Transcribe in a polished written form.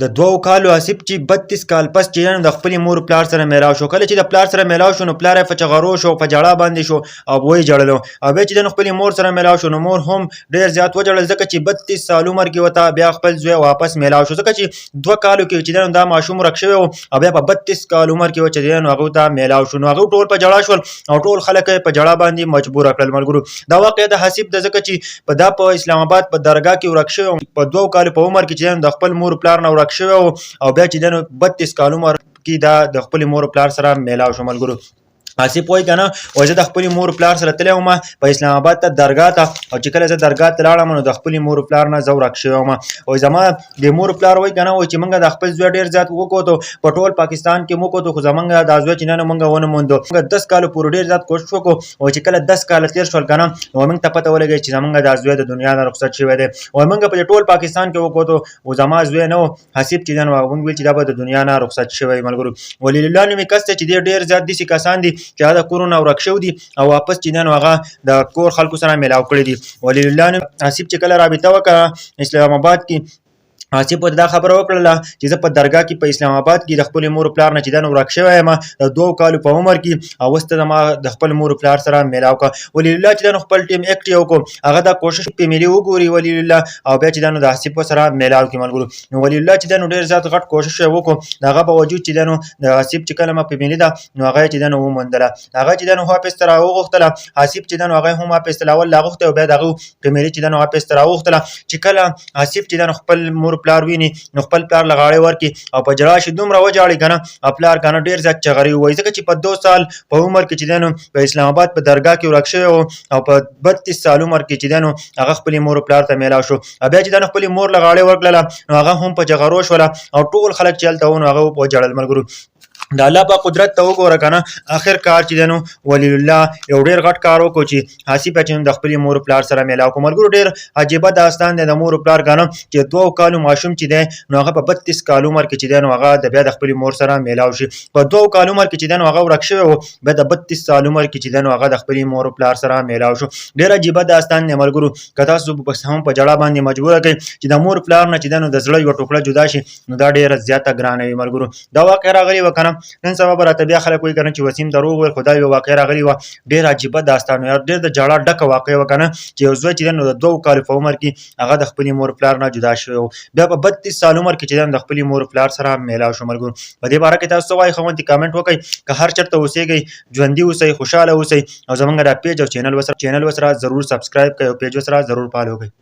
د 2 کالو آصف چې 32 کال پس چې د خپل مور پلار سره میلاو شو. کله چې د پلار سره میلاو شو نو پلار یې په چغرو شو، په ژړا باندې شو او وایي ژړلو. او بیا چې د خپل مور سره میلاو شو نو مور هم ډېر زیات وژړل، ځکه چې 32 سال عمر کې ورته بیا خپل زوی واپس میلاو شو، ځکه چې 2 کالو کې چې دا ماشوم ورک شوی و او بیا په 32 کال عمر کې و چې هغه ته میلاو شو. نو هغه ټول په ژړا شول او ټول خلک یې په ژړا باندې مجبور کړل. ملګرو دا واقعه د حسیب د ځکه چې په دا په اسلام آباد په درګاه کې ورک شوی په 2 کالو په عمر کې چې د خپل مور پلار نه ورک شوی او بیا چې دنو 32 کال عمر کې دا د خپل مور پلار سره میلاو شو. ملګرو آصف وایي کنه او زه د خپل مور پلار سره تللی وم په اسلام آباد ته درګاه ته، او چې کله زه درګاه ته لاړم نو د خپل مور پلار نه زه ورک شوی وم. او زما د مور پلار وایي کنه چې موږ د خپل زوی ډېر زیات وکوتو، په ټول پاکستان کې موکوتو، خو زمونږ د زوی چې نه موږ ونه موندو. موږ 10 کالو پورې ډېر زیات کوشش وکړو او چې کله 10 کال تېر شول کنه نو موږ ته پته ولګی چې زمونږ د زوی د دنیا نه رخصت شوی دی. او موږ په ټول پاکستان کې وکوتو او زما زوی نه و حسیب چې نن موږ ویل چې دا به د دنیا نه رخصت شوی. ملګرو ولله نومې کس چې ډېر زیات داسې کسان دي چې دا کورونه ورک شوي دي او واپس چې نن هغه د کور خلکو سره میلاو کړي دي. ولله نومې آصف چې کله رابطه وکړه اسلام آباد کې، آصف ورته دا خبره وکړله چې زه په درګاه کې په اسلام آباد کې د خپل مور پلار نه چې دنه ورک شوی یم د 2 کالو په عمر کې، او اوس ته زما د خپل مور پلار سره میلاو کړه. ولله چې دنه خپل ټیم ایکټ یې وکړو، هغه دا کوشش فیملي وګوري ولله او بیا چې دنه د آصف سره میلاو کړي. ملګرو نو ولله چې دنه ډېر زیات غټ کوشش یې وکړو، د هغه باوجود چې دنه د آصف چې کله ما فیملي ده نو هغه چې دنه وموندله، هغه چې دنه واپس ته راوغوښتله آصف چې دنه هغه هم واپس ته اول راغوښتی او بیا د هغه فیملي چې دنه واپس ته راوغوښتله. چې کله آصف چې دنه خپل مور پلار ویني نو خپل پلار لغاړې ورکړي او په ژړا شي دومره وژاړي کنه پلار کنه ډېر زیات چغري ووایي، ځکه چې په 2 سال په عمر کې چې دی په اسلام آباد په درګاه کې ورک شوی او په 32 سال عمر کې چې دی هغه خپل مور پلار ته میلاو شو. بیا چې دی خپل مور لغاړې ورکړله نو هغه هم په جغرو شوله او ټول خلک چې هلته وو نو هغه وژړل. ملګرو د الله په قدرت ته وګوره کنه اخر کار چې دی نو ولی الله یو ډېر غټ کار وکړو چې حسیب چې د خپل مور پلار سره میلاو کړو. ملګرو ډېر عجیبه داستان دی د مور پلار کنه چې 2 کالو ماشوم چې دی نو هغه په 32 کال عمر کې چې دی نو هغه د بیا د خپل مور سره میلاو شي. په 2 کال عمر کې چې دی نو هغه ورک شوی و، بیا د 32 سال عمر کې چې دی نو هغه د خپل مور پلار سره میلاو شو. ډېر عجیبه داستان دی ملګرو، که تاسو په هم په ژړا باندې مجبوره کړئ چې د مور پلار نه چې دی نو د زړه یوه ټوکړه جدا شي نو دا ډېره زیاته ګرانه وي. ملګرو دا واقعه راغلې وه کنه نن سبا به راته بیا خلک وایي کنه چې وسیم دروغ ویل، خو دا یوه واقعه راغلې وه ډېر عجیبه داستان و، ډېر د ژړا ډکه واقعه وه کنه چې یو زوی چې دی نو د 2 کالو په عمر کې هغه د خپلې مور پلار نه جدا شوی و، بیا په 32 سال عمر کې چې دی د خپلې مور پلار سره میلاو شو. ملګرو په دې باره کې تاسو څه وایي ښوونځي کامنټ وکړئ. که هر چېرته اوسېږئ ژوندي اوسئ، خوشحاله اوسئ او زموږ دا پیج او چینل ورسره ضرور سبسکرایب کړئ او پیج ورسره ضرور فالو کړئ.